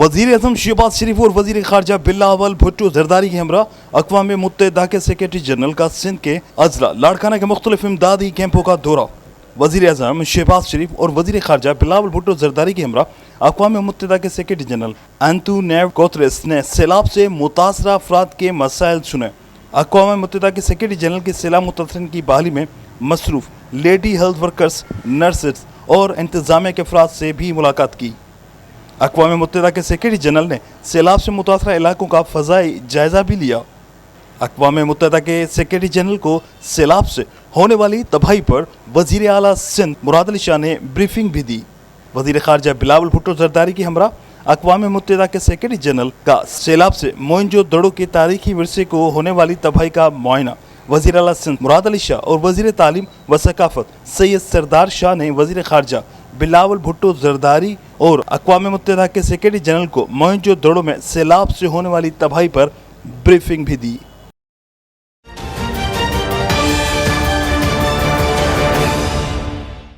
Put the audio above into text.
वज़ीर आज़म शहबाज शरीफ और वज़ीर ख़ारजा बिलावल भुट्टो ज़रदारी के हमरा अक़वाम मुत्तहिदा के सेक्रेटरी जनरल का सिंध के अजला लाड़काना के मुख्तलिफ इमदादी कैंपों का दौरा। वज़ीर आज़म शहबाज शरीफ और वज़ीर ख़ारजा बिलावल भुट्टो ज़रदारी के हमरा अक़वाम मुत्तहिदा के सेक्रेटरी जनरल एंटोनियो गुतेरेस ने सैलाब से मुतासरा अफराद के मसाइल सुने। अक़वाम मुत्तहिदा के सेक्रेटरी जनरल की सैलाब मुतासरीन की बहाली में मसरूफ़ लेडी हेल्थ वर्कर्स, नर्सेस और इंतज़ामिया के अफराद से भी मुलाकात की। अक़वाम मुत्तहिदा के सेक्रेटरी जनरल ने सैलाब से मुतासरा इलाकों का फ़ज़ाई जायज़ा भी लिया। अक़वाम मुत्तहिदा के सेक्रेटरी जनरल को सैलाब से होने वाली तबाही पर वज़ीर आला सिंध मुराद अली शाह ने ब्रीफिंग भी दी। वज़ीर ख़ारजा बिलावल भुट्टो ज़रदारी की हमरा अक़वाम मुत्तहिदा के सेक्रेटरी जनरल का सैलाब से मोइंजोदड़ो के तारीखी विरसे को होने वाली तबाही का मुआयना वज़ीर आला सिंध मुराद अली शाह और वज़ीर तालीम व सकाफ़त सैयद सरदार शाह ने वज़ीर ख़ारजा बिलावल भुट्टो ज़रदारी और अक़वाम मुत्तहिदा के सेक्रेटरी जनरल को मोइंजोदड़ो में सैलाब से होने वाली तबाही पर ब्रीफिंग भी दी।